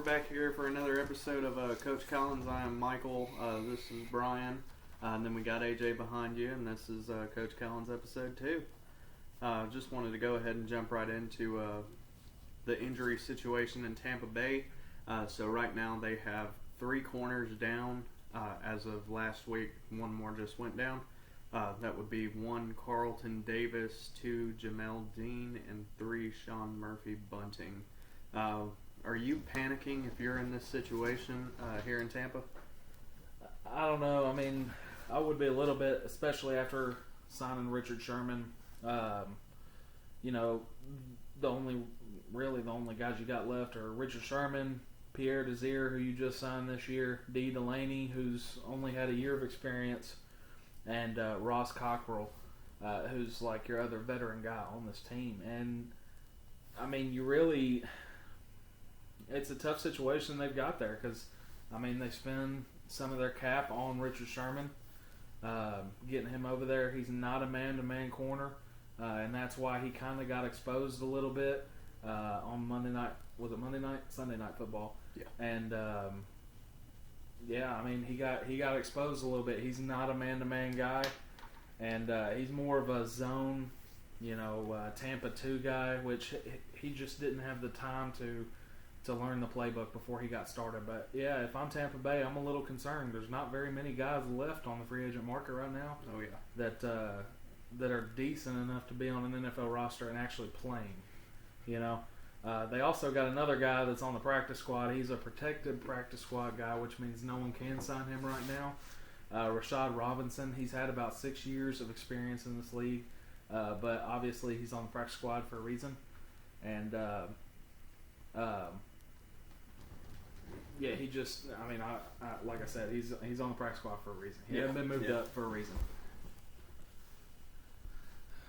we're back here for another episode of Coach Collins. I am Michael. This is Brian. And then we got AJ behind you, and this is Coach Collins episode 2. Just wanted to go ahead and jump right into the injury situation in Tampa Bay. So right now they have 3 corners down. As of last week, 1 more just went down. That would be 1 Carlton Davis, 2 Jamel Dean, and 3 Sean Murphy Bunting. Are you panicking if you're in this situation here in Tampa? I don't know. I mean, I would be a little bit, especially after signing Richard Sherman. You know, the only guys you got left are Richard Sherman, Pierre Desir, who you just signed this year, Dee Delaney, who's only had a year of experience, and Ross Cockrell, who's like your other veteran guy on this team. And, I mean, it's a tough situation they've got there because, I mean, they spend some of their cap on Richard Sherman, getting him over there. He's not a man-to-man corner, and that's why he kind of got exposed a little bit on Monday night. Was it Monday night? Sunday Night Football. Yeah. And, I mean, he got exposed a little bit. He's not a man-to-man guy, and he's more of a zone, Tampa 2 guy, which he just didn't have the time to learn the playbook before he got started. But yeah, if I'm Tampa Bay, I'm a little concerned. There's not very many guys left on the free agent market right now. Oh yeah. That are decent enough to be on an NFL roster and actually playing. They also got another guy that's on the practice squad. He's a protected practice squad guy, which means no one can sign him right now. Rashad Robinson, he's had about 6 years of experience in this league, but obviously he's on the practice squad for a reason. And he just, I mean, like I said, he's on the practice squad for a reason. He hasn't been moved up for a reason.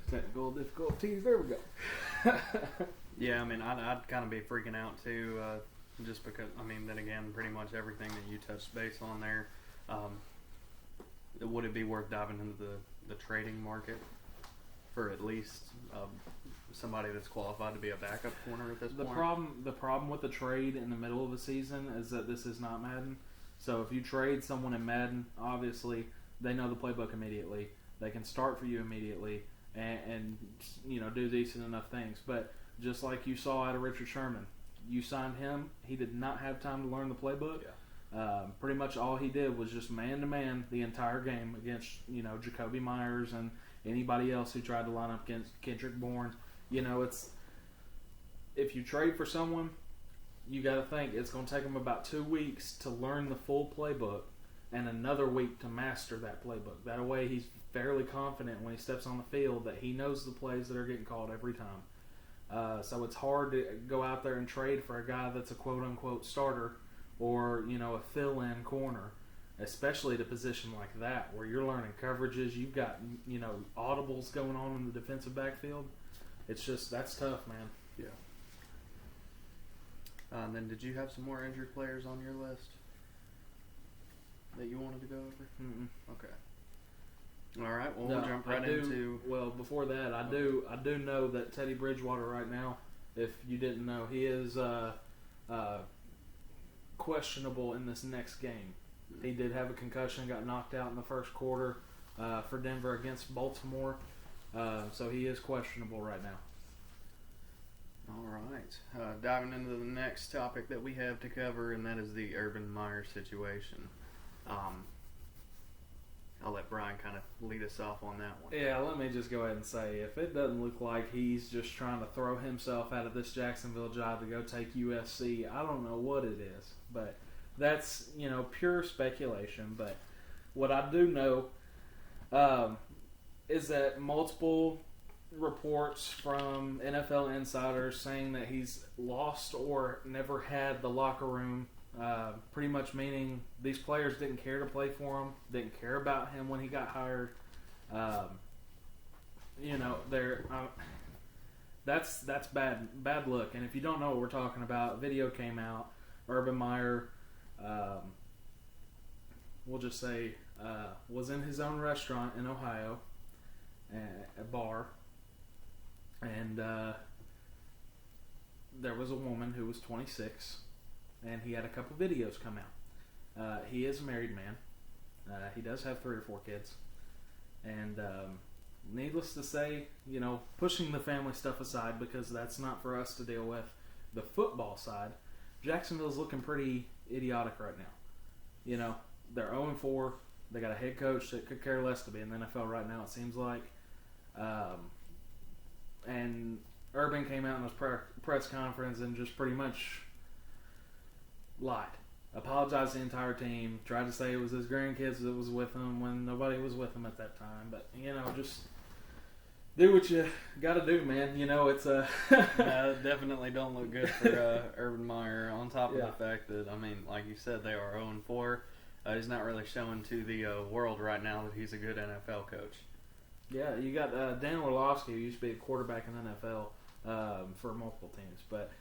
Technical difficulties, there we go. Yeah, I mean, I'd kind of be freaking out too, just because, I mean, then again, pretty much everything that you touched base on there. Would it be worth diving into the trading market for at least somebody that's qualified to be a backup corner at this point? The problem with the trade in the middle of the season is that this is not Madden. So if you trade someone in Madden, obviously they know the playbook immediately. They can start for you immediately and do decent enough things. But just like you saw out of Richard Sherman, you signed him. He did not have time to learn the playbook. Yeah. Pretty much all he did was just man-to-man the entire game against Jacoby Myers and anybody else who tried to line up against Kendrick Bourne. If you trade for someone, you got to think it's going to take them about 2 weeks to learn the full playbook and another week to master that playbook. That way he's fairly confident when he steps on the field that he knows the plays that are getting called every time. So it's hard to go out there and trade for a guy that's a quote-unquote starter or, a fill-in corner, especially at a position like that where you're learning coverages. You've got, audibles going on in the defensive backfield. It's just, that's tough, man. Yeah. And then did you have some more injured players on your list that you wanted to go over? Mm-mm. Okay. All right. Well, we'll jump right into. Well, before that, I do know that Teddy Bridgewater right now, if you didn't know, he is questionable in this next game. He did have a concussion, got knocked out in the first quarter for Denver against Baltimore. So he is questionable right now. All right. Diving into the next topic that we have to cover, and that is the Urban Meyer situation. I'll let Brian kind of lead us off on that one. Yeah, let me just go ahead and say, if it doesn't look like he's just trying to throw himself out of this Jacksonville job to go take USC, I don't know what it is. But that's, pure speculation. But what I do know is that multiple reports from NFL insiders saying that he's lost or never had the locker room. Pretty much meaning these players didn't care to play for him, didn't care about him when he got hired. That's bad look. And if you don't know what we're talking about, video came out. Urban Meyer, we'll just say, was in his own restaurant in Ohio, a bar, and there was a woman who was 26. and he had a couple videos come out. He is a married man. He does have 3 or 4 kids. And needless to say, pushing the family stuff aside because that's not for us to deal with, the football side, Jacksonville's looking pretty idiotic right now. They're 0-4. They got a head coach that could care less to be in the NFL right now, it seems like. And Urban came out in his press conference and just pretty much lied. Apologized to the entire team. Tried to say it was his grandkids that was with him when nobody was with him at that time. But, just do what you got to do, man. It's definitely don't look good for Urban Meyer. On top of the fact that, like you said, they are 0-4. He's not really showing to the world right now that he's a good NFL coach. Yeah, you got Dan Orlovsky, who used to be a quarterback in the NFL for multiple teams. But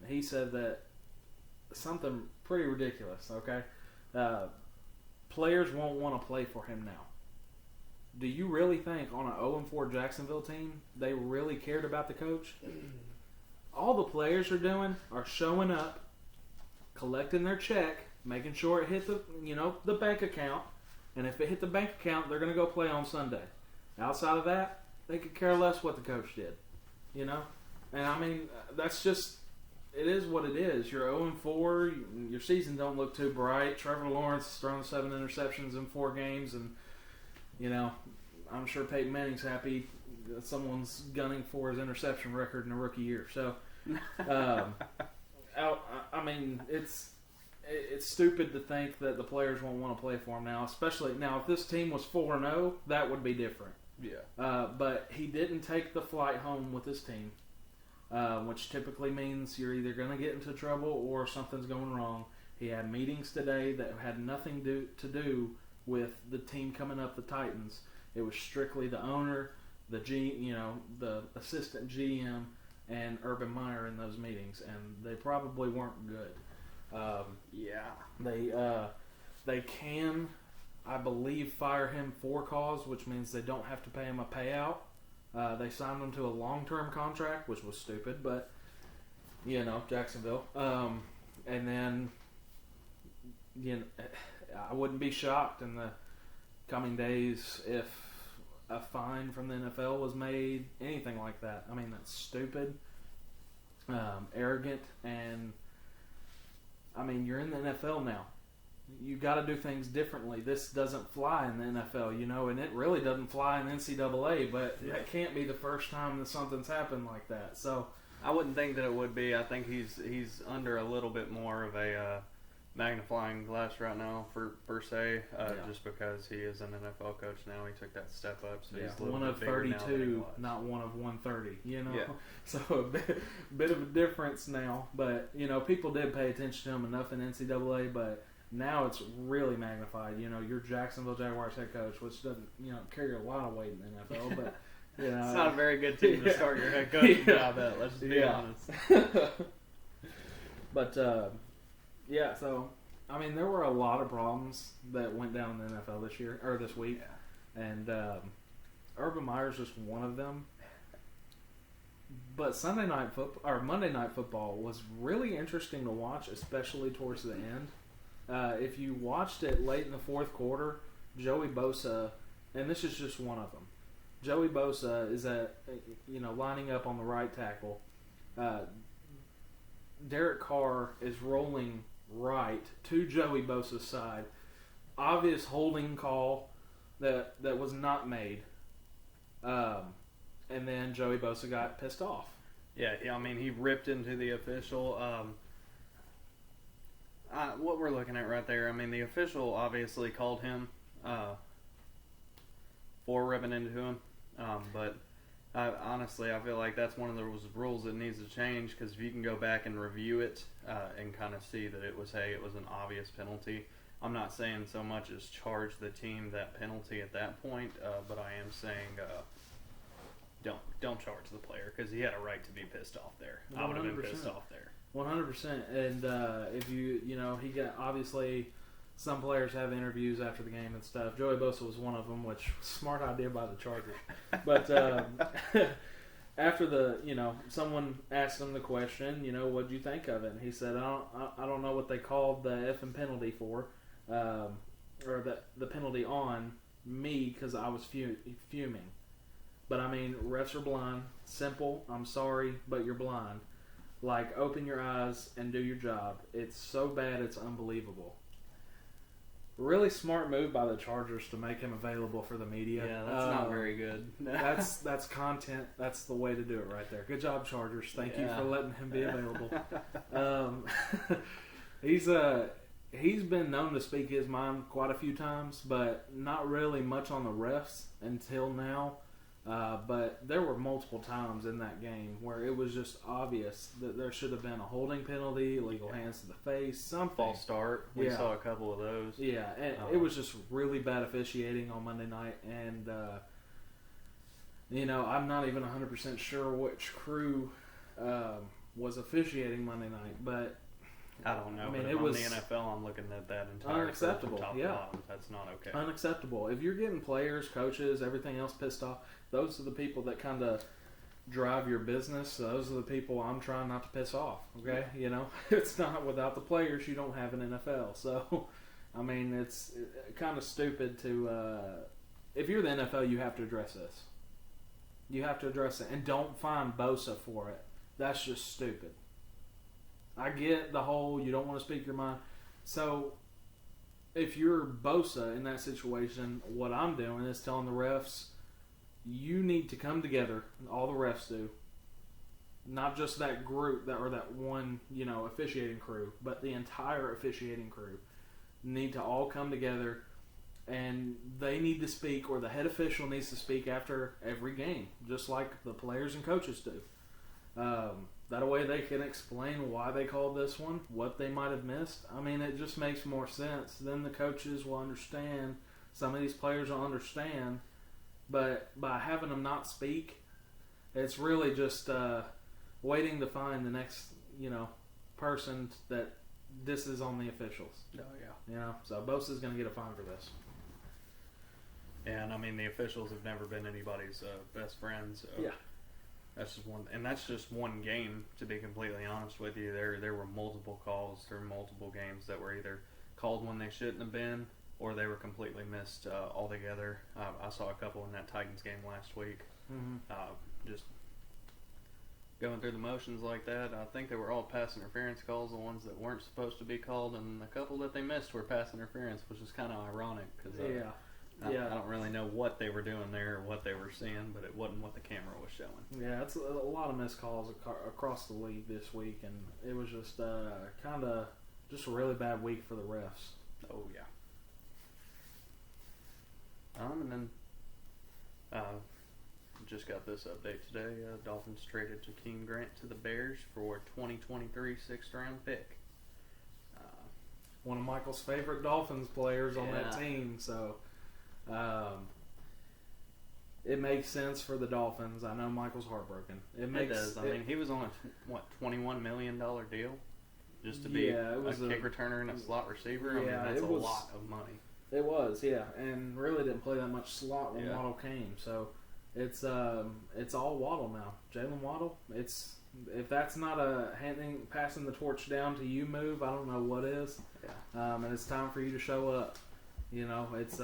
he said that something pretty ridiculous, okay? Players won't want to play for him now. Do you really think on an 0-4 Jacksonville team they really cared about the coach? All the players are doing are showing up, collecting their check, making sure it hit the bank account, and if it hit the bank account, they're going to go play on Sunday. Outside of that, they could care less what the coach did, And that's just, it is what it is. You're 0-4. Your season don't look too bright. Trevor Lawrence has thrown 7 interceptions in 4 games, and I'm sure Peyton Manning's happy that someone's gunning for his interception record in a rookie year. So, it's stupid to think that the players won't want to play for him now. Especially now, if this team was 4-0, that would be different. Yeah. But he didn't take the flight home with his team. Which typically means you're either going to get into trouble or something's going wrong. He had meetings today that had nothing to do with the team coming up, the Titans. It was strictly the owner, the assistant GM, and Urban Meyer in those meetings, and they probably weren't good. They can, I believe, fire him for cause, which means they don't have to pay him a payout. They signed him to a long-term contract, which was stupid, but, Jacksonville. And then, I wouldn't be shocked in the coming days if a fine from the NFL was made, anything like that. That's stupid, arrogant, and, you're in the NFL now. You got to do things differently. This doesn't fly in the NFL, and it really doesn't fly in NCAA, but that can't be the first time that something's happened like that. So I wouldn't think that it would be. I think he's under a little bit more of a magnifying glass right now, per se, just because he is an NFL coach now. He took that step up, so he's a little one of bit bigger 32, not one of 130. So a bit of a difference now. But people did pay attention to him enough in NCAA, but now it's really magnified. You're Jacksonville Jaguars head coach, which doesn't carry a lot of weight in the NFL, but it's not a very good team to start your head coaching job at. Let's just be honest. But so there were a lot of problems that went down in the NFL this week, and Urban Meyer's just one of them. But Monday Night Football was really interesting to watch, especially towards the end. If you watched it late in the fourth quarter, Joey Bosa, and this is just one of them. Joey Bosa is lining up on the right tackle. Derek Carr is rolling right to Joey Bosa's side. Obvious holding call that was not made. And then Joey Bosa got pissed off. Yeah, he ripped into the official. What we're looking at right there, the official obviously called him for ripping into him. But honestly, I feel like that's one of those rules that needs to change, because if you can go back and review it and kind of see that it was an obvious penalty. I'm not saying so much as charge the team that penalty at that point, but I am saying don't charge the player, because he had a right to be pissed off there. 100%. I would have been pissed off there. 100%. And if he got, obviously, some players have interviews after the game and stuff. Joey Bosa was one of them, which smart idea by the Chargers. But after someone asked him the question, what'd you think of it? And he said, I don't know what they called the effing penalty for, or the penalty on me because I was fuming. But I mean, refs are blind. Simple. I'm sorry, but you're blind. Like, open your eyes and do your job. It's so bad, it's unbelievable. Really smart move by the Chargers to make him available for the media. Yeah, that's not very good. that's content. That's the way to do it right there. Good job, Chargers. Thank you for letting him be available. He's been known to speak his mind quite a few times, but not really much on the refs until now. But there were multiple times in that game where it was just obvious that there should have been a holding penalty, illegal hands to the face, something. False start. We saw a couple of those. Yeah, and it was just really bad officiating on Monday night. And, I'm not even 100% sure which crew was officiating Monday night, but I don't know. I mean, but it was on the NFL. I'm looking at that entire unacceptable. Top Yeah, bottom. That's not okay. Unacceptable. If you're getting players, coaches, everything else pissed off, those are the people that kind of drive your business. Those are the people I'm trying not to piss off. Okay, it's not without the players you don't have an NFL. So, I mean, it's kind of stupid to. If you're the NFL, you have to address this. You have to address it, and don't fine Bosa for it. That's just stupid. I get the whole you don't want to speak your mind. So, if you're Bosa in that situation, what I'm doing is telling the refs, you need to come together, all the refs do, not just that group or that one, officiating crew, but the entire officiating crew need to all come together, and they need to speak, or the head official needs to speak after every game, just like the players and coaches do. That way they can explain why they called this one, what they might have missed. I mean, it just makes more sense. Then the coaches will understand. Some of these players will understand. But by having them not speak, it's really just waiting to find the next, person that this is on the officials. Oh, yeah. So Bosa's going to get a fine for this. And, I mean, the officials have never been anybody's best friends. So. Yeah. That's just one game. To be completely honest with you, there were multiple calls through multiple games that were either called when they shouldn't have been, or they were completely missed altogether. I saw a couple in that Titans game last week. Mm-hmm. Just going through the motions like that. I think they were all pass interference calls, the ones that weren't supposed to be called, and the couple that they missed were pass interference, which is kind of ironic because I don't really know what they were doing there or what they were seeing, but it wasn't what the camera was showing. Yeah, it's a lot of missed calls across the league this week, and it was just kind of just a really bad week for the refs. Oh, yeah. And then just got this update today. Dolphins traded Jakeem Grant to the Bears for a 2023 6th-round pick. One of Michael's favorite Dolphins players on that team, so it makes sense for the Dolphins. I know Michael's heartbroken. It does. I mean, he was on a $21 million deal just to be a kick returner and a slot receiver. Yeah, I mean, that's a lot of money. It was, yeah, and really didn't play that much slot when Waddle came. So it's all Waddle now. Jalen Waddle. If that's not a passing the torch down to you move, I don't know what is. Yeah. And it's time for you to show up. It's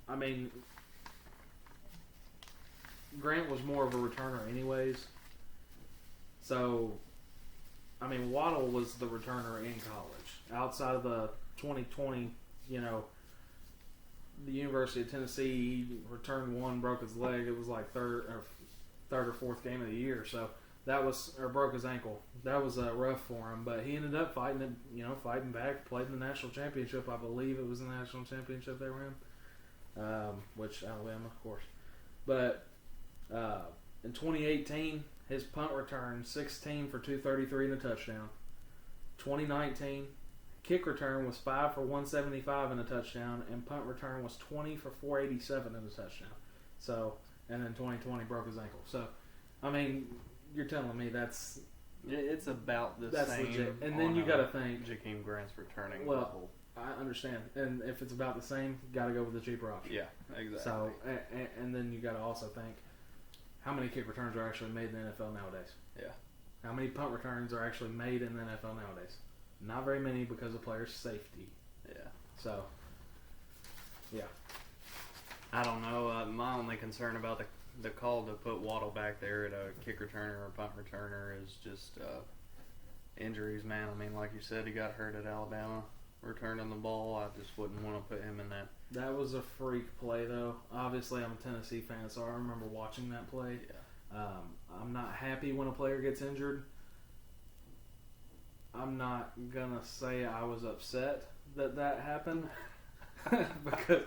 I mean, Grant was more of a returner anyways. So, I mean, Waddle was the returner in college. Outside of the 2020, the University of Tennessee, he returned one, broke his leg. It was like third or fourth game of the year. So broke his ankle. That was rough for him. But he ended up fighting back. Played in the national championship. I believe it was the national championship they were in, which Alabama, of course. But in 2018, his punt return 16 for 233 and a touchdown. 2019. Kick return was 5 for 175 and a touchdown, and punt return was 20 for 487 and a touchdown. So, and then 2020 broke his ankle. So, I mean, you're telling me it's about the same. Legit. And then you got to think Jakeem Grant's returning. Well, I understand, and if it's about the same, got to go with the cheaper option. Yeah, exactly. So, and then you got to also think how many kick returns are actually made in the NFL nowadays? Yeah. How many punt returns are actually made in the NFL nowadays? Not very many because of players' safety. Yeah. So, yeah. I don't know. My only concern about the call to put Waddle back there at a kick returner or punt returner is just injuries, man. I mean, like you said, he got hurt at Alabama returning the ball. I just wouldn't want to put him in that. That was a freak play, though. Obviously, I'm a Tennessee fan, so I remember watching that play. Yeah. I'm not happy when a player gets injured. I'm not going to say I was upset that happened because,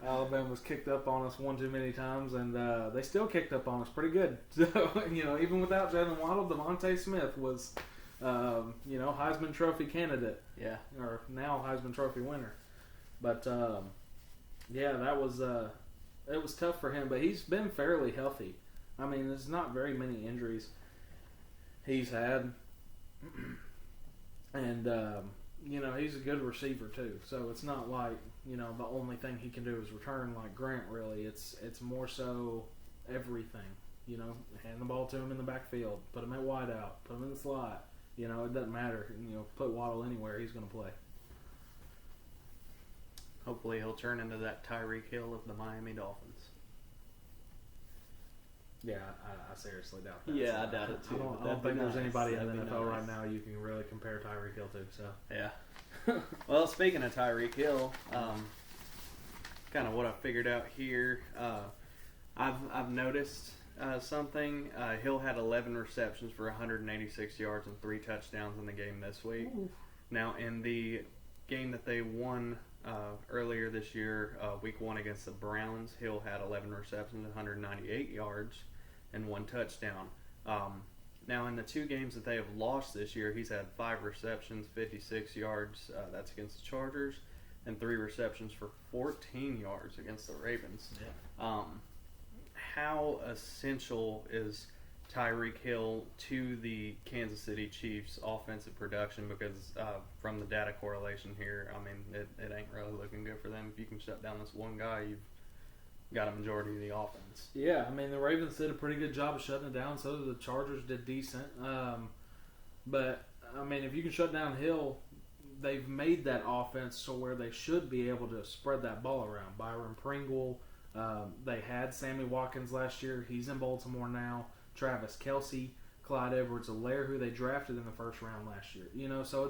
Alabama was kicked up on us one too many times, and they still kicked up on us pretty good. So, even without Jalen Waddle, Devontae Smith was, Heisman Trophy candidate. Yeah. Or now Heisman Trophy winner. But, that was, it was tough for him, but he's been fairly healthy. I mean, there's not very many injuries he's had. And, he's a good receiver too. So it's not like, the only thing he can do is return like Grant, really. It's more so everything. Hand the ball to him in the backfield, put him at wideout, put him in the slot. It doesn't matter. Put Waddle anywhere, he's going to play. Hopefully he'll turn into that Tyreek Hill of the Miami Dolphins. Yeah, I seriously doubt that. Yeah, I doubt it too. I don't think there's anybody in the NFL right now you can really compare Tyreek Hill to. So yeah. Well, speaking of Tyreek Hill, kind of what I figured out here, I've noticed something. Hill had 11 receptions for 186 yards and 3 touchdowns in the game this week. Ooh. Now, in the game that they won earlier this year, week 1 against the Browns, Hill had 11 receptions, 198 yards, and 1 touchdown. Now, in the 2 games that they have lost this year, he's had 5 receptions, 56 yards. That's against the Chargers, and 3 receptions for 14 yards against the Ravens. Yeah. How essential is Tyreek Hill to the Kansas City Chiefs offensive production? Because from the data correlation here, I mean, it ain't really looking good for them. If you can shut down this one guy, you've got a majority of the offense. Yeah, I mean, the Ravens did a pretty good job of shutting it down. So the Chargers did decent. But, I mean, if you can shut down Hill, they've made that offense to where they should be able to spread that ball around. Byron Pringle, they had Sammy Watkins last year. He's in Baltimore now. Travis Kelce, Clyde Edwards-Helaire, who they drafted in the first round last year. So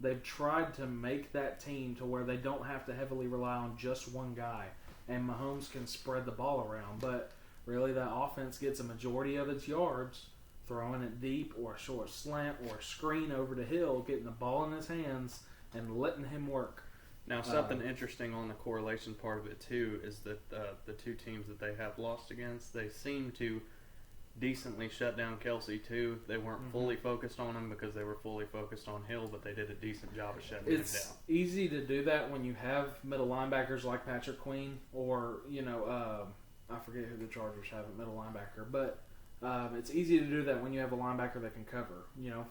they've tried to make that team to where they don't have to heavily rely on just one guy, and Mahomes can spread the ball around. But really, that offense gets a majority of its yards throwing it deep or a short slant or a screen over to Hill, getting the ball in his hands and letting him work. Now, something interesting on the correlation part of it, too, is that the 2 teams that they have lost against, they seem to decently shut down Kelce too. They weren't fully focused on him because they were fully focused on Hill, but they did a decent job of shutting him down. It's easy to do that when you have middle linebackers like Patrick Queen or, I forget who the Chargers have at middle linebacker, but it's easy to do that when you have a linebacker that can cover.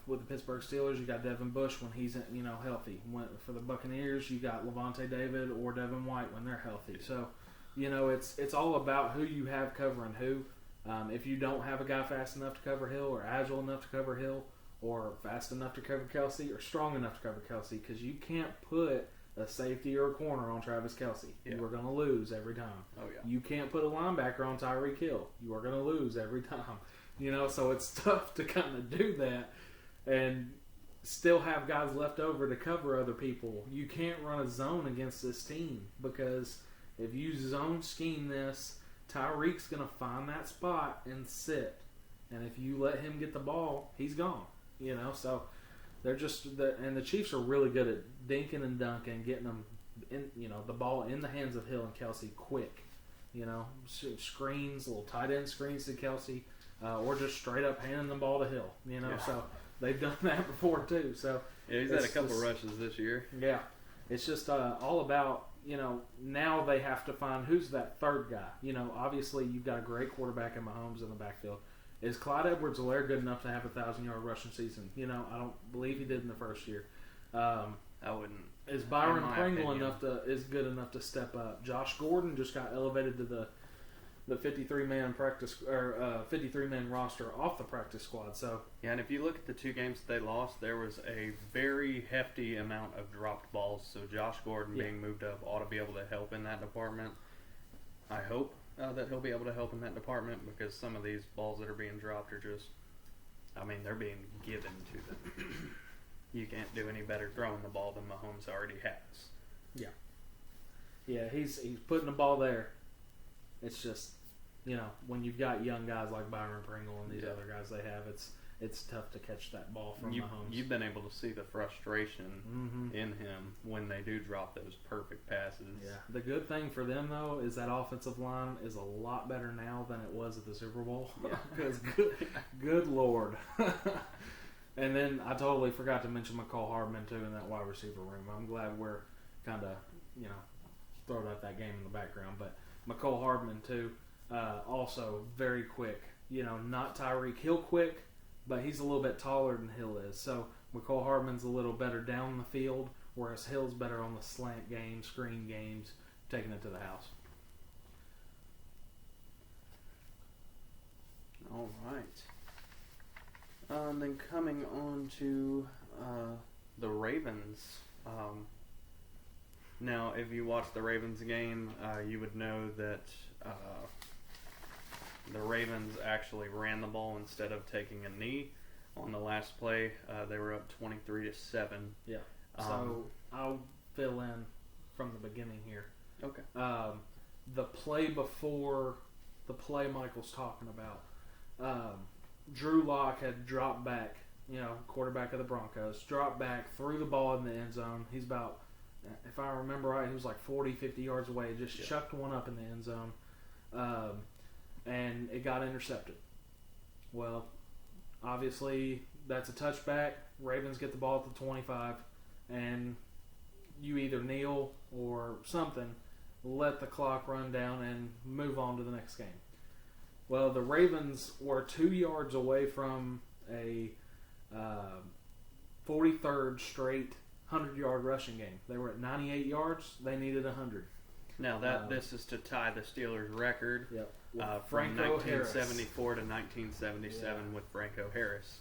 With the Pittsburgh Steelers, you got Devin Bush when he's, healthy. For the Buccaneers, you got Levante David or Devin White when they're healthy. So, it's all about who you have covering who. If you don't have a guy fast enough to cover Hill or agile enough to cover Hill or fast enough to cover Kelce or strong enough to cover Kelce, because you can't put a safety or a corner on Travis Kelce. Yeah. You are going to lose every time. Oh, yeah. You can't put a linebacker on Tyreek Hill. You are going to lose every time. So it's tough to kind of do that and still have guys left over to cover other people. You can't run a zone against this team because if you zone scheme this, Tyreek's going to find that spot and sit. And if you let him get the ball, he's gone. So they're and the Chiefs are really good at dinking and dunking, getting them in, the ball in the hands of Hill and Kelce quick. Screens, little tight end screens to Kelce, or just straight up handing the ball to Hill. So they've done that before too. So yeah, he's had a couple rushes this year. Yeah, it's just all about. Now they have to find who's that third guy. Obviously you've got a great quarterback in Mahomes in the backfield. Is Clyde Edwards-Helaire good enough to have a 1,000-yard rushing season? I don't believe he did in the first year. I wouldn't. Is Byron Pringle is good enough to step up? Josh Gordon just got elevated to the 53-man practice or 53-man roster off the practice squad. So yeah, and if you look at the 2 games that they lost, there was a very hefty amount of dropped balls. So Josh Gordon being moved up ought to be able to help in that department. I hope that he'll be able to help in that department because some of these balls that are being dropped are just, I mean, they're being given to them. You can't do any better throwing the ball than Mahomes already has. Yeah. Yeah, he's putting the ball there. It's just, when you've got young guys like Byron Pringle and these other guys they have, it's tough to catch that ball from Mahomes. You've been able to see the frustration in him when they do drop those perfect passes. Yeah. The good thing for them, though, is that offensive line is a lot better now than it was at the Super Bowl. Because good Lord. And then I totally forgot to mention McCall Hardman, too, in that wide receiver room. I'm glad we're kind of, throwing out that game in the background. But McCall Hardman, too, also very quick. Not Tyreek Hill quick, but he's a little bit taller than Hill is. So McCall Hardman's a little better down the field, whereas Hill's better on the slant games, screen games, taking it to the house. All right. Then coming on to the Ravens. Now, if you watched the Ravens game, you would know that the Ravens actually ran the ball instead of taking a knee on the last play. They were up 23-7. Yeah. So I'll fill in from the beginning here. Okay. The play before the play Michael's talking about, Drew Lock had dropped back, quarterback of the Broncos, dropped back, threw the ball in the end zone. He's about, if I remember right, he was like 40, 50 yards away, just chucked one up in the end zone, and it got intercepted. Well, obviously, that's a touchback. Ravens get the ball at the 25, and you either kneel or something, let the clock run down, and move on to the next game. Well, the Ravens were 2 yards away from a 43rd straight 100-yard rushing game. They were at 98 yards. They needed 100. Now, this is to tie the Steelers' record from Franco 1974 to 1977 with Franco Harris.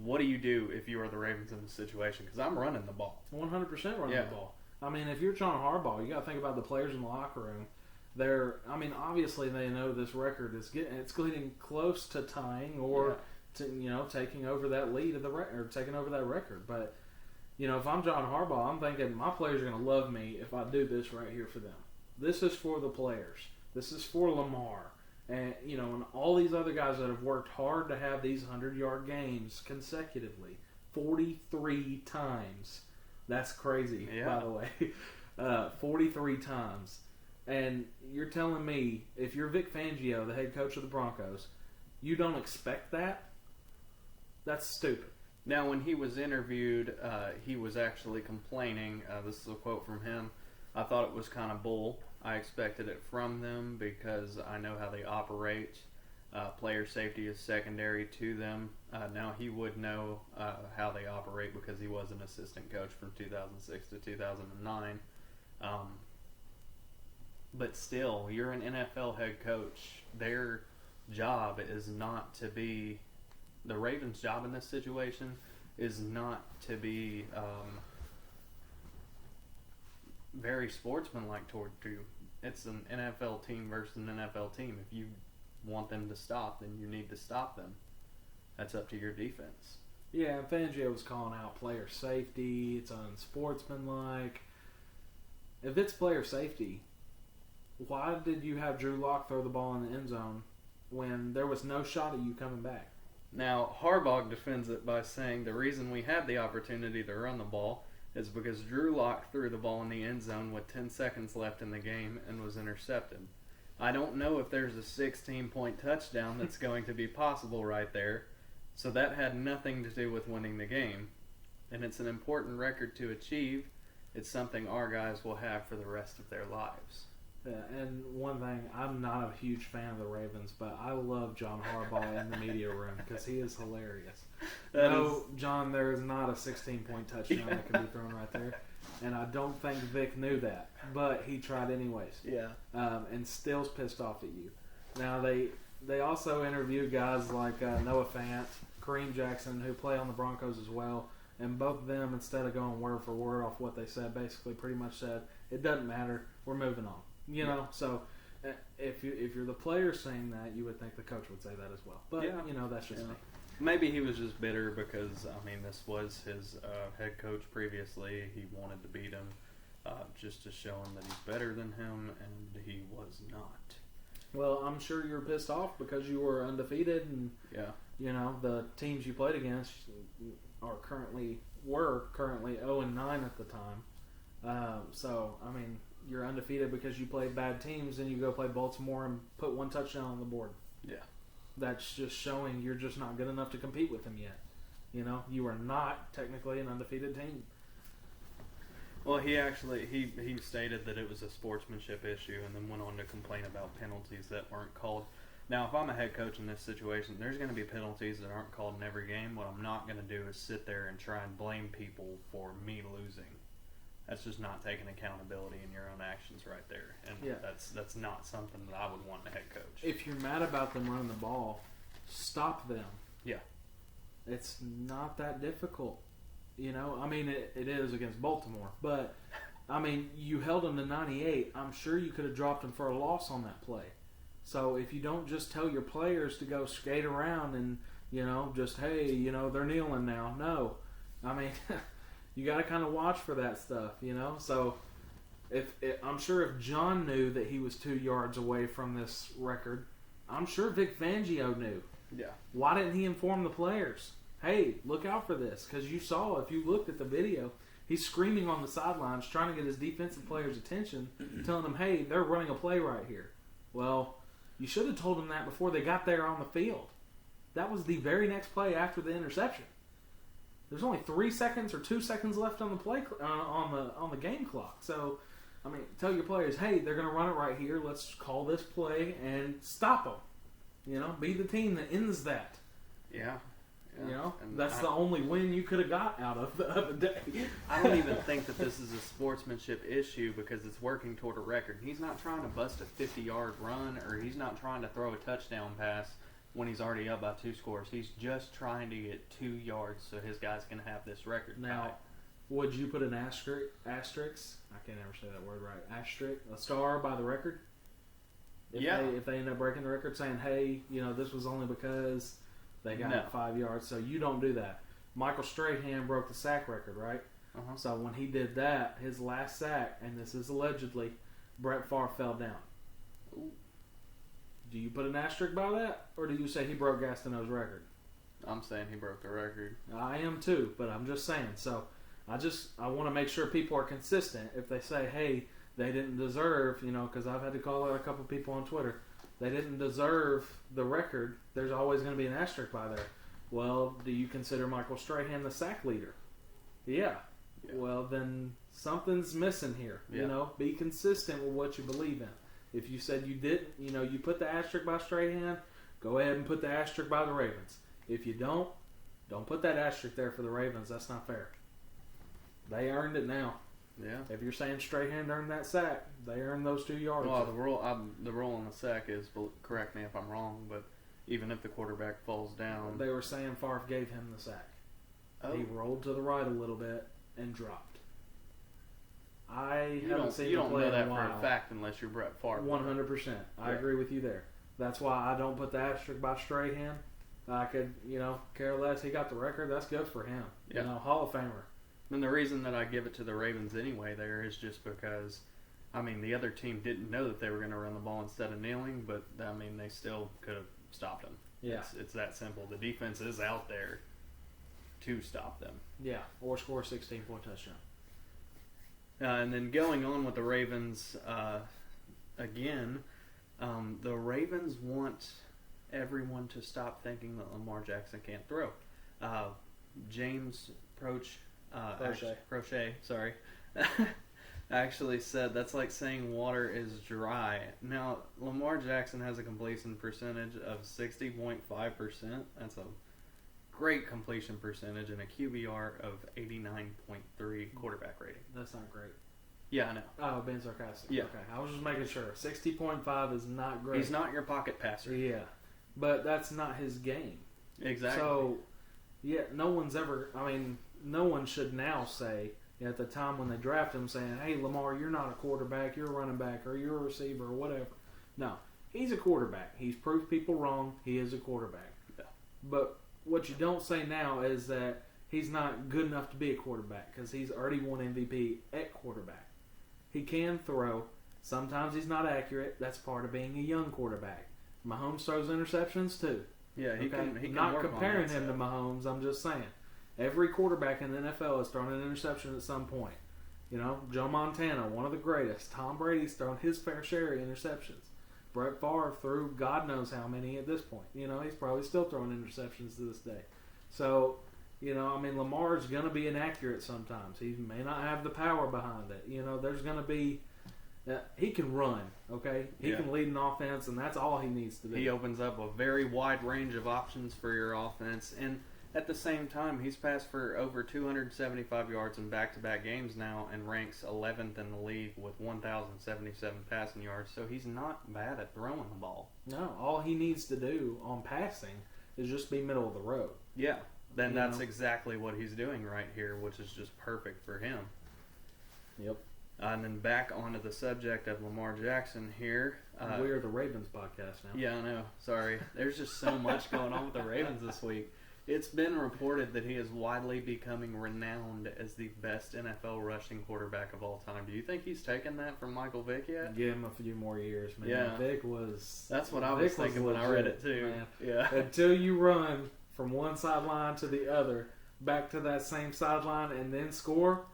What do you do if you are the Ravens in this situation? Because I'm running the ball. 100% running the ball. I mean, if you're John Harbaugh, you got to think about the players in the locker room. Obviously they know this record is getting close to tying or taking over that lead of the or taking over that record. But if I'm John Harbaugh, I'm thinking my players are going to love me if I do this right here for them. This is for the players. This is for Lamar, and and all these other guys that have worked hard to have these 100-yard games consecutively, 43 times. That's crazy, by the way. 43 times. And you're telling me, if you're Vic Fangio, the head coach of the Broncos, you don't expect that? That's stupid. Now, when he was interviewed, he was actually complaining. This is a quote from him. I thought it was kind of bull. I expected it from them because I know how they operate. Player safety is secondary to them. Now, he would know how they operate because he was an assistant coach from 2006 to 2009. But still, you're an NFL head coach. Their job is not to be... The Ravens' job in this situation is not to be very sportsmanlike toward you. It's an NFL team versus an NFL team. If you want them to stop, then you need to stop them. That's up to your defense. Yeah, and Fangio was calling out player safety. It's unsportsmanlike. If it's player safety... Why did you have Drew Lock throw the ball in the end zone when there was no shot at you coming back? Now, Harbaugh defends it by saying the reason we had the opportunity to run the ball is because Drew Lock threw the ball in the end zone with 10 seconds left in the game and was intercepted. I don't know if there's a 16-point touchdown that's going to be possible right there, so that had nothing to do with winning the game. And it's an important record to achieve. It's something our guys will have for the rest of their lives. Yeah, and one thing, I'm not a huge fan of the Ravens, but I love John Harbaugh in the media room because he is hilarious. John, there is not a 16-point touchdown that can be thrown right there. And I don't think Vic knew that, but he tried anyways. Yeah. And still's pissed off at you. Now, they also interviewed guys like Noah Fant, Kareem Jackson, who play on the Broncos as well. And both of them, instead of going word for word off what they said, basically pretty much said, it doesn't matter, we're moving on. You know, so if you're the player saying that, you would think the coach would say that as well. But, you know, that's just me. Maybe he was just bitter because, I mean, this was his head coach previously. He wanted to beat him just to show him that he's better than him, and he was not. Well, I'm sure you're pissed off because you were undefeated, and, you know, the teams you played against were currently 0-9 at the time. So, I mean, you're undefeated because you played bad teams, and you go play Baltimore and put one touchdown on the board. Yeah. That's just showing you're just not good enough to compete with them yet. You know, you are not technically an undefeated team. Well, he stated that it was a sportsmanship issue and then went on to complain about penalties that weren't called. Now, if I'm a head coach in this situation, there's going to be penalties that aren't called in every game. What I'm not going to do is sit there and try and blame people for me losing. That's just not taking accountability in your own actions right there. And that's not something that I would want in a head coach. If you're mad about them running the ball, stop them. Yeah. It's not that difficult. You know, I mean, it is against Baltimore. But, I mean, you held them to 98. I'm sure you could have dropped them for a loss on that play. So if you don't just tell your players to go skate around and, you know, just, hey, you know, they're kneeling now. No. I mean... You got to kind of watch for that stuff, you know? So, I'm sure if John knew that he was 2 yards away from this record, I'm sure Vic Fangio knew. Yeah. Why didn't he inform the players? Hey, look out for this. Because you saw, if you looked at the video, he's screaming on the sidelines, trying to get his defensive players' attention, telling them, hey, they're running a play right here. Well, you should have told them that before they got there on the field. That was the very next play after the interception. There's only 3 seconds or 2 seconds left on the play on the game clock. So, I mean, tell your players, hey, they're going to run it right here. Let's call this play and stop them. You know, be the team that ends that. Yeah. You know, and that's the only win you could have got out of the day. I don't even think that this is a sportsmanship issue because it's working toward a record. He's not trying to bust a 50-yard run, or he's not trying to throw a touchdown pass when he's already up by 2 scores. He's just trying to get 2 yards so his guys can have this record. Now, would you put an asterisk? I can't ever say that word right. Asterisk, a star by the record? If they end up breaking the record, saying, hey, you know, this was only because they got 5 yards. So you don't do that. Michael Strahan broke the sack record, right? Uh-huh. So when he did that, his last sack, and this is allegedly, Brett Favre fell down. Ooh. Do you put an asterisk by that, or do you say he broke Gastineau's record? I'm saying he broke the record. I am too, but I'm just saying. So I want to make sure people are consistent. If they say, hey, they didn't deserve, you know, because I've had to call out a couple people on Twitter, they didn't deserve the record, there's always going to be an asterisk by there. Well, do you consider Michael Strahan the sack leader? Yeah. Well, then something's missing here. Yeah. You know, be consistent with what you believe in. If you said you didn't, you know, you put the asterisk by Strahan, go ahead and put the asterisk by the Ravens. If you don't put that asterisk there for the Ravens. That's not fair. They earned it now. Yeah. If you're saying Strahan earned that sack, they earned those 2 yards. Well, the rule on the sack is, correct me if I'm wrong, but even if the quarterback falls down. They were saying Favre gave him the sack. Oh. He rolled to the right a little bit and dropped. You don't know that for a fact unless you're Brett Favre. 100%. I agree with you there. That's why I don't put the asterisk by Strahan. I could, you know, care less. He got the record. That's good for him. Yeah. You know, Hall of Famer. And the reason that I give it to the Ravens anyway there is just because, I mean, the other team didn't know that they were going to run the ball instead of kneeling, but, I mean, they still could have stopped them. Yeah. It's that simple. The defense is out there to stop them. Yeah, or score a 16-point touchdown. And then going on with the Ravens, again, the Ravens want everyone to stop thinking that Lamar Jackson can't throw. James Prochet, sorry, actually said that's like saying water is dry. Now, Lamar Jackson has a completion percentage of 60.5%. That's a great completion percentage, and a QBR of 89.3 quarterback rating. That's not great. Yeah, I know. Oh, being sarcastic. Yeah. Okay, I was just making sure. 60.5 is not great. He's not your pocket passer. Yeah, but that's not his game. Exactly. So, yeah, no one should now say, at the time when they draft him, saying, hey, Lamar, you're not a quarterback, you're a running back, or you're a receiver, or whatever. No, he's a quarterback. He's proved people wrong. He is a quarterback. Yeah. But what you don't say now is that he's not good enough to be a quarterback because he's already won MVP at quarterback. He can throw. Sometimes he's not accurate. That's part of being a young quarterback. Mahomes throws interceptions too. Yeah, he can not work comparing on that him to Mahomes. I'm just saying. Every quarterback in the NFL has thrown an interception at some point. You know, Joe Montana, one of the greatest. Tom Brady's thrown his fair share of interceptions. Brett Favre threw God knows how many at this point. You know, he's probably still throwing interceptions to this day. So, you know, I mean, Lamar's going to be inaccurate sometimes. He may not have the power behind it. You know, there's going to be... he can run, okay? He can lead an offense, and that's all he needs to do. He opens up a very wide range of options for your offense, and at the same time, he's passed for over 275 yards in back-to-back games now and ranks 11th in the league with 1,077 passing yards, so he's not bad at throwing the ball. No, all he needs to do on passing is just be middle of the road. Yeah, then that's exactly what he's doing right here, which is just perfect for him. Yep. And then back onto the subject of Lamar Jackson here. We are the Ravens podcast now. Yeah, I know. Sorry. There's just so much going on with the Ravens this week. It's been reported that he is widely becoming renowned as the best NFL rushing quarterback of all time. Do you think he's taken that from Michael Vick yet? Give him a few more years, man. Yeah. Vick was... That's what I was thinking when I read it, too. Man. Yeah. Until you run from one sideline to the other, back to that same sideline, and then score...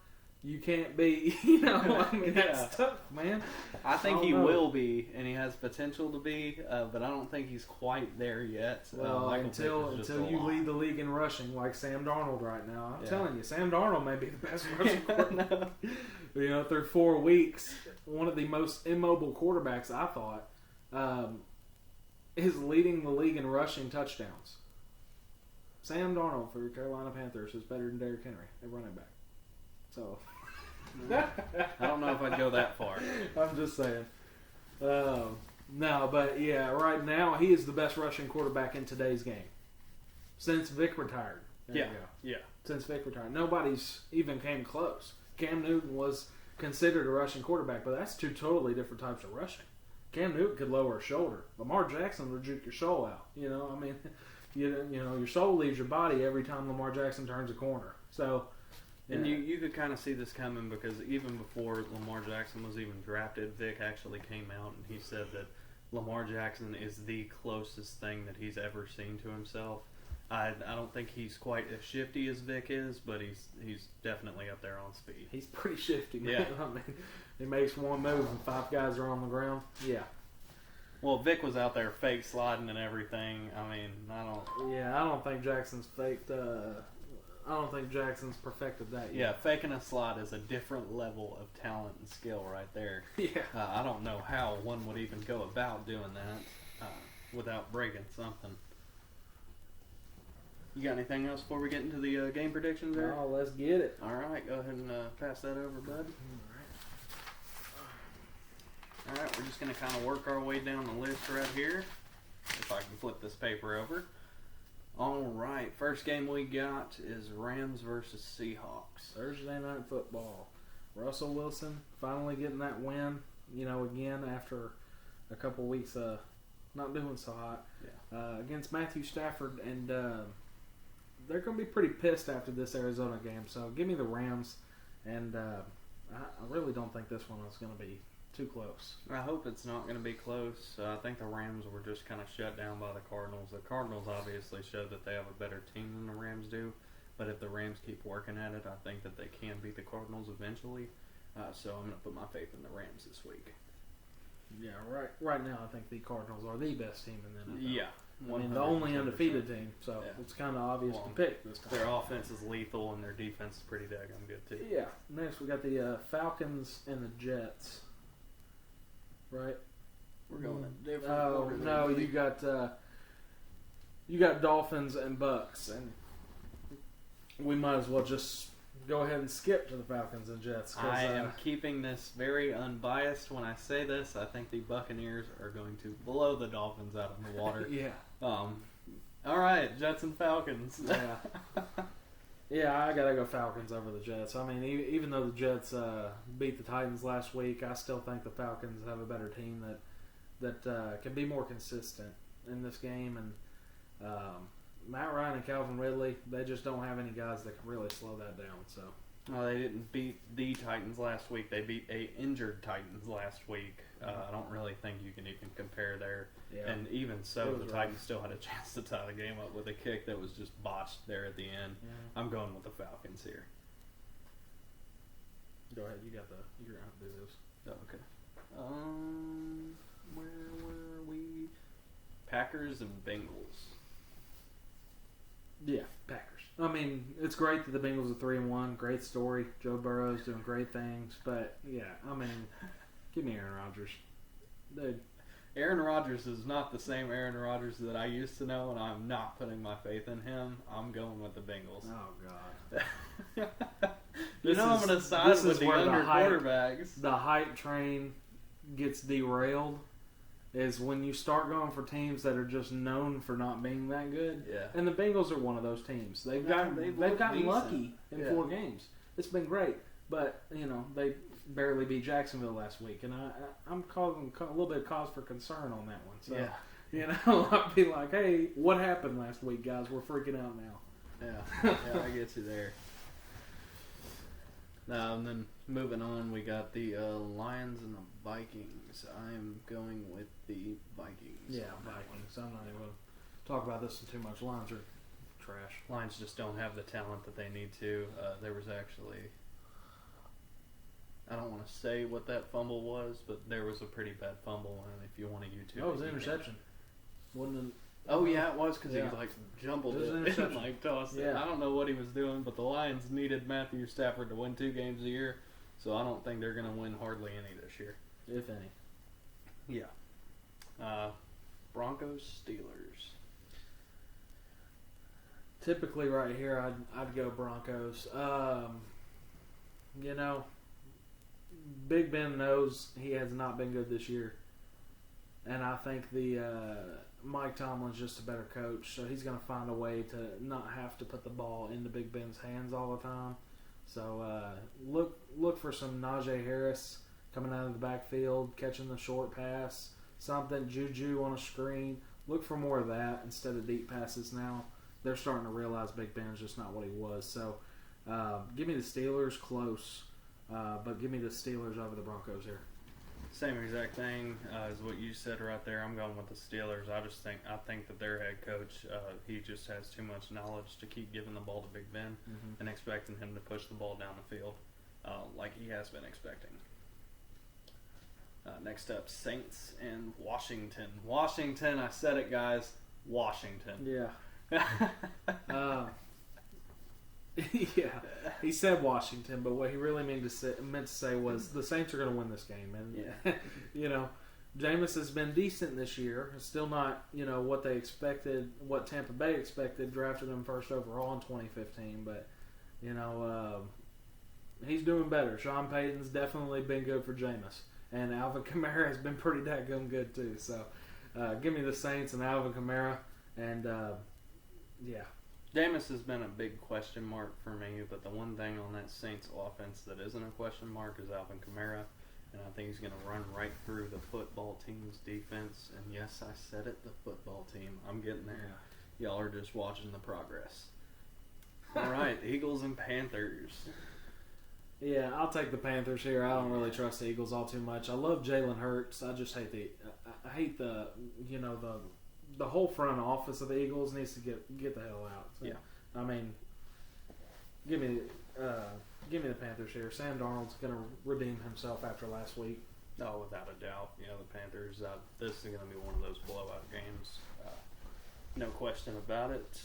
You can't be, I mean, that's tough, man. I think he will be, and he has potential to be, but I don't think he's quite there yet. Well, until you lead the league in rushing, like Sam Darnold right now. I'm telling you, Sam Darnold may be the best rushing quarterback. Through 4 weeks, one of the most immobile quarterbacks, I thought, is leading the league in rushing touchdowns. Sam Darnold for the Carolina Panthers is better than Derrick Henry at running back. So, I don't know if I'd go that far. I'm just saying. No, but yeah, right now he is the best rushing quarterback in today's game since Vick retired. Yeah. Since Vick retired, nobody's even came close. Cam Newton was considered a rushing quarterback, but that's two totally different types of rushing. Cam Newton could lower a shoulder. Lamar Jackson would juke your soul out. Your soul leaves your body every time Lamar Jackson turns a corner. So. And you could kind of see this coming because even before Lamar Jackson was even drafted, Vic actually came out and he said that Lamar Jackson is the closest thing that he's ever seen to himself. I don't think he's quite as shifty as Vic is, but he's definitely up there on speed. He's pretty shifty, man. Yeah. I mean, he makes one move and 5 guys are on the ground. Yeah. Well, Vic was out there fake sliding and everything. I mean, I don't think Jackson's faked... I don't think Jackson's perfected that yet. Yeah, faking a slide is a different level of talent and skill right there. Yeah. I don't know how one would even go about doing that without breaking something. You got anything else before we get into the game predictions there? Oh, let's get it. All right, go ahead and pass that over, bud. All right, we're just going to kind of work our way down the list right here. If I can flip this paper over. All right, first game we got is Rams versus Seahawks. Thursday night football. Russell Wilson finally getting that win, again after a couple weeks not doing so hot. Yeah. Against Matthew Stafford, and they're going to be pretty pissed after this Arizona game. So give me the Rams, and I really don't think this one is going to be too close. I hope it's not going to be close. I think the Rams were just kind of shut down by the Cardinals. The Cardinals obviously showed that they have a better team than the Rams do, but if the Rams keep working at it, I think that they can beat the Cardinals eventually. So I'm going to put my faith in the Rams this week. Yeah, right now I think the Cardinals are the best team in the NFL. Yeah. I mean, the only undefeated team, so it's kind of obvious to pick this time. Their offense is lethal, and their defense is pretty daggone good, too. Yeah. Next, we got the Falcons and the Jets. Right? We're going in different order. No, you got Dolphins and Bucks, and we might as well just go ahead and skip to the Falcons and Jets. I am keeping this very unbiased when I say this. I think the Buccaneers are going to blow the Dolphins out of the water. Yeah. All right, Jets and Falcons. Yeah. Yeah, I gotta go Falcons over the Jets. I mean, even though the Jets beat the Titans last week, I still think the Falcons have a better team that can be more consistent in this game. And Matt Ryan and Calvin Ridley, they just don't have any guys that can really slow that down. So. Well, they didn't beat the Titans last week. They beat a injured Titans last week. I don't really think you can even compare there. Yeah. And even so, the Titans still had a chance to tie the game up with a kick that was just botched there at the end. Yeah. I'm going with the Falcons here. Go ahead. You're going to have to do this. Oh, okay. Where were we? Packers and Bengals. Yeah, Packers. I mean, it's great that the Bengals are 3-1. Great story. Joe Burrow's doing great things. But, yeah, I mean, give me Aaron Rodgers. Dude. Aaron Rodgers is not the same Aaron Rodgers that I used to know, and I'm not putting my faith in him. I'm going with the Bengals. Oh, God. I'm going to side with the younger quarterbacks. The hype train gets derailed. Is when you start going for teams that are just known for not being that good. Yeah. And the Bengals are one of those teams. They've gotten lucky in 4 games. It's been great. But, they barely beat Jacksonville last week. And I'm causing a little bit of cause for concern on that one. So, I'd be like, hey, what happened last week, guys? We're freaking out now. Yeah, I get you there. And then moving on, we got the Lions and the Vikings. I'm going with the Vikings. Yeah, Vikings. I'm not even going to talk about this too much. Lions are trash. Lions just don't have the talent that they need to. There was actually, I don't want to say what that fumble was, but there was a pretty bad fumble. And if you want to YouTube, it was an interception. Wasn't it? Oh yeah, it was because he jumbled it and tossed it. Yeah. I don't know what he was doing, but the Lions needed Matthew Stafford to win 2 games a year, so I don't think they're going to win hardly any this year, if any. Yeah. Broncos, Steelers. Typically, right here, I'd go Broncos. Big Ben knows he has not been good this year, and I think the Mike Tomlin's just a better coach, so he's going to find a way to not have to put the ball into Big Ben's hands all the time. So look for some Najee Harris coming out of the backfield, catching the short pass, something, Juju on a screen. Look for more of that instead of deep passes now. They're starting to realize Big Ben's just not what he was. So give me the Steelers close, but give me the Steelers over the Broncos here. Same exact thing as what you said right there. I'm going with the Steelers. I think that their head coach, he just has too much knowledge to keep giving the ball to Big Ben and expecting him to push the ball down the field like he has been expecting. Next up, Saints and Washington. Washington, I said it, guys. Washington. Yeah. Yeah, he said Washington, but what he really meant to say was the Saints are going to win this game. And, Jameis has been decent this year. It's still not, what they expected, what Tampa Bay expected, drafted him first overall in 2015. But, he's doing better. Sean Payton's definitely been good for Jameis. And Alvin Kamara has been pretty daggone good, too. So, give me the Saints and Alvin Kamara. And, Jameis has been a big question mark for me, but the one thing on that Saints offense that isn't a question mark is Alvin Kamara, and I think he's going to run right through the football team's defense. And yes, I said it, the football team. I'm getting there. Yeah. Y'all are just watching the progress. All right, Eagles and Panthers. Yeah, I'll take the Panthers here. I don't really trust the Eagles all too much. I love Jalen Hurts. I just hate the the whole front office of the Eagles needs to get the hell out. So, yeah. I mean, give me the Panthers here. Sam Darnold's going to redeem himself after last week. Oh, without a doubt. The Panthers, this is going to be one of those blowout games. No question about it.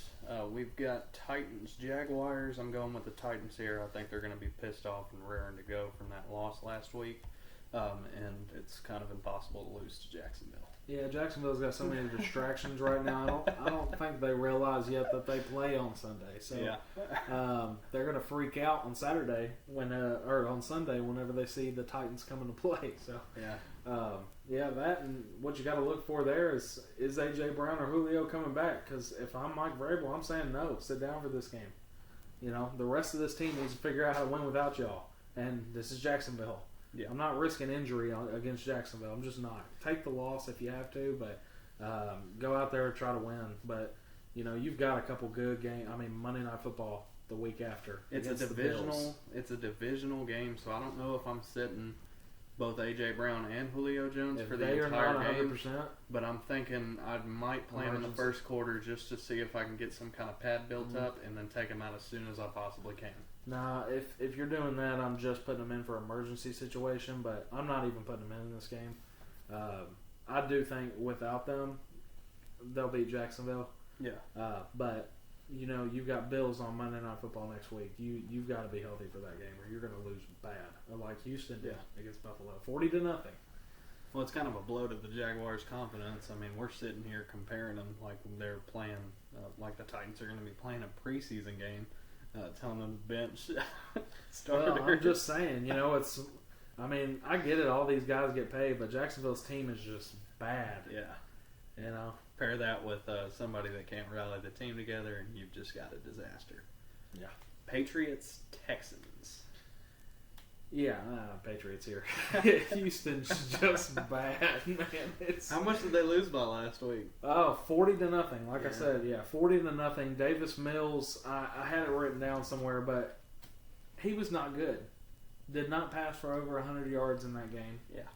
We've got Titans, Jaguars. I'm going with the Titans here. I think they're going to be pissed off and raring to go from that loss last week. And it's kind of impossible to lose to Jacksonville. Yeah, Jacksonville's got so many distractions right now. I don't think they realize yet that they play on Sunday. So they're gonna freak out on Saturday or on Sunday whenever they see the Titans coming to play. So that and what you got to look for there is AJ Brown or Julio coming back? Because if I'm Mike Vrabel, I'm saying no. Sit down for this game. You know, the rest of this team needs to figure out how to win without y'all. And this is Jacksonville. Yeah. I'm not risking injury against Jacksonville. I'm just not. Take the loss if you have to, but go out there and try to win. But, you know, you've got a couple good games. I mean, Monday Night Football the week after. It's a divisional game, so I don't know if I'm sitting both A.J. Brown and Julio Jones for the entire game. 100%. But I'm thinking I might play in the first quarter just to see if I can get some kind of pad built up and then take them out as soon as I possibly can. Nah, if you're doing that, I'm just putting them in for emergency situation, but I'm not even putting them in this game. I do think without them, they'll beat Jacksonville. Yeah. But, you know, you've got Bills on Monday Night Football next week. You've got to be healthy for that game or you're going to lose bad, like Houston did against Buffalo. 40-0. Well, it's kind of a blow to the Jaguars' confidence. I mean, we're sitting here comparing them like they're playing, like the Titans are going to be playing a preseason game. Telling them to bench starters. Well, I'm just saying, you know, I get it, all these guys get paid, but Jacksonville's team is just bad. Yeah. You know? Pair that with somebody that can't rally the team together, and you've just got a disaster. Yeah. Patriots, Texans. Yeah, Patriots here. Houston's just bad, man. How much did they lose by last week? 40-0. Like I said, 40-0. Davis Mills, I had it written down somewhere, but he was not good. Did not pass for over 100 yards in that game. Yeah.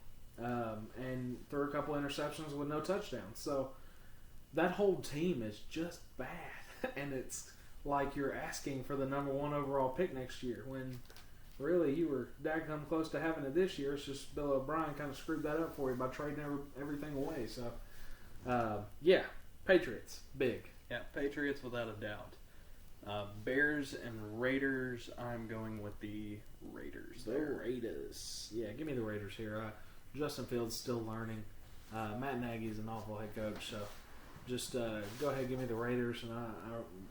And threw a couple interceptions with no touchdowns. So that whole team is just bad. And it's like you're asking for the number 1 overall pick next year when really you were daggum close to having it this year. It's just Bill O'Brien kind of screwed that up for you by trading everything away. So, Patriots, big. Yeah, Patriots without a doubt. Bears and Raiders, I'm going with the Raiders. The Raiders. Yeah, give me the Raiders here. Justin Fields still learning. Matt Nagy's an awful head coach, so just go ahead and give me the Raiders. And I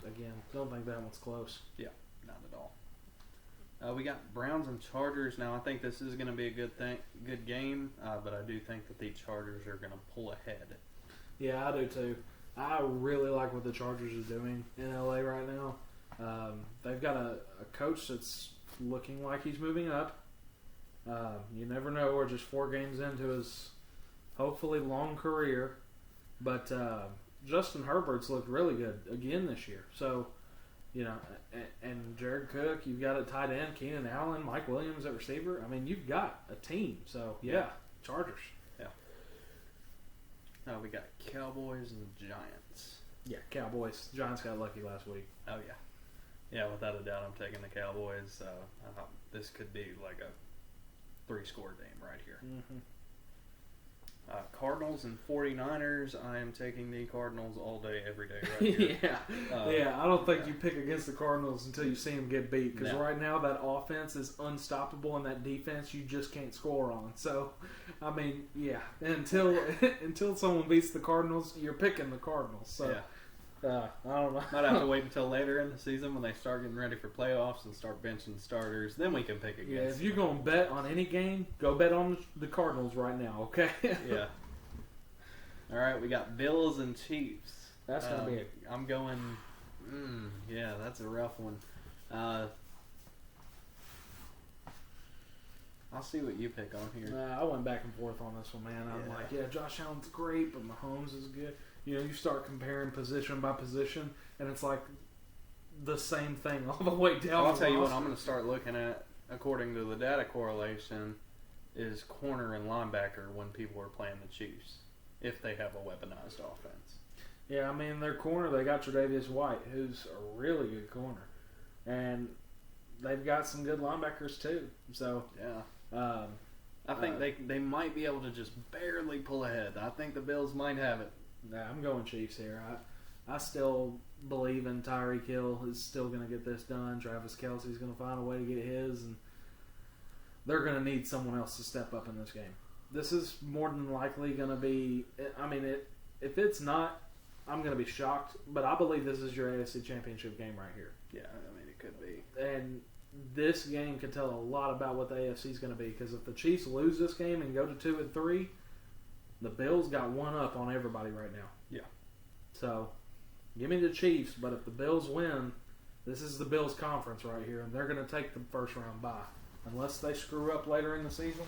again, don't think that one's close. Yeah, not at all. We got Browns and Chargers. Now, I think this is going to be a good game, but I do think that the Chargers are going to pull ahead. Yeah, I do too. I really like what the Chargers are doing in LA right now. They've got a coach that's looking like he's moving up. You never know. We're just 4 games into his hopefully long career. But Justin Herbert's looked really good again this year. So, you know, and Jared Cook, you've got a tight end, Keenan Allen, Mike Williams at receiver. I mean, you've got a team. So, Chargers. Yeah. We got Cowboys and Giants. Yeah, Cowboys. Giants got lucky last week. Oh, yeah. Yeah, without a doubt, I'm taking the Cowboys. This could be like a 3-score game right here. Mm-hmm. Cardinals and 49ers, I am taking the Cardinals all day, every day right here. I don't think you pick against the Cardinals until you see them get beat. Because right now that offense is unstoppable and that defense you just can't score on. So, I mean, until someone beats the Cardinals, you're picking the Cardinals. So, I don't know. Might have to wait until later in the season when they start getting ready for playoffs and start benching starters. Then we can pick against. Yeah, if you're going to bet on any game, go bet on the Cardinals right now, okay? Yeah. All right, we got Bills and Chiefs. That's going to be it. I'm going, that's a rough one. I'll see what you pick on here. I went back and forth on this one, man. I'm like, Josh Allen's great, but Mahomes is good. You know, you start comparing position by position, and it's like the same thing all the way down. I'll tell you what I'm going to start looking at, according to the data correlation, is corner and linebacker when people are playing the Chiefs, if they have a weaponized offense. Yeah, I mean, their corner, they got Tre'Davious White, who's a really good corner. And they've got some good linebackers, too. So, I think they might be able to just barely pull ahead. I think the Bills might have it. Nah, I'm going Chiefs here. I still believe in Tyreek Hill is still going to get this done. Travis Kelce's going to find a way to get his, and they're going to need someone else to step up in this game. this is more than likely going to be. I mean, if it's not, I'm going to be shocked. But I believe this is your AFC Championship game right here. Yeah, I mean, it could be. And this game can tell a lot about what the AFC is going to be. Because if the Chiefs lose this game and go to 2-3, the Bills got one up on everybody right now. Yeah. So, give me the Chiefs. But if the Bills win, this is the Bills' conference right here, and they're going to take the first round bye. Unless they screw up later in the season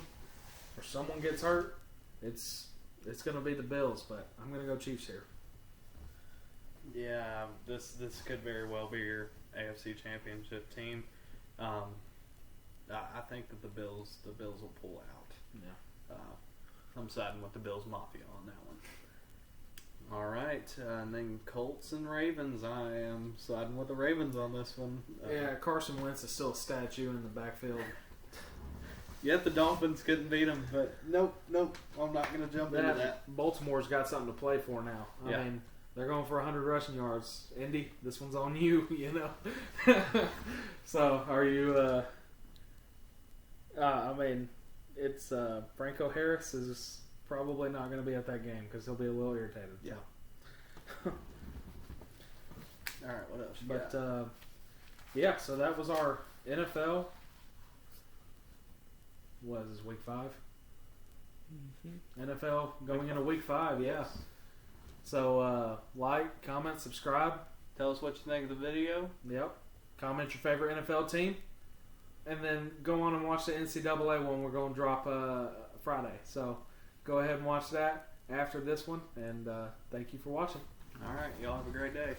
or someone gets hurt, it's going to be the Bills. But I'm going to go Chiefs here. Yeah, this could very well be your AFC Championship team. I think that the Bills will pull out. Yeah. I'm siding with the Bills Mafia on that one. All right, and then Colts and Ravens. I am siding with the Ravens on this one. Yeah, Carson Wentz is still a statue in the backfield. Yet the Dolphins couldn't beat him, but nope. I'm not going to jump into that. Baltimore's got something to play for now. Yeah. I mean, they're going for 100 rushing yards. Indy, this one's on you, you know. So, are you? I mean, it's Franco Harris is probably not going to be at that game because he'll be a little irritated. Yeah. So. All right, what else? But yeah, so that was our NFL. What is this, week 5? Mm-hmm. NFL going into week 5, yeah. So like, comment, subscribe. Tell us what you think of the video. Yep. Comment your favorite NFL team. And then go on and watch the NCAA one we're going to drop Friday. So go ahead and watch that after this one. And thank you for watching. All right. Y'all have a great day.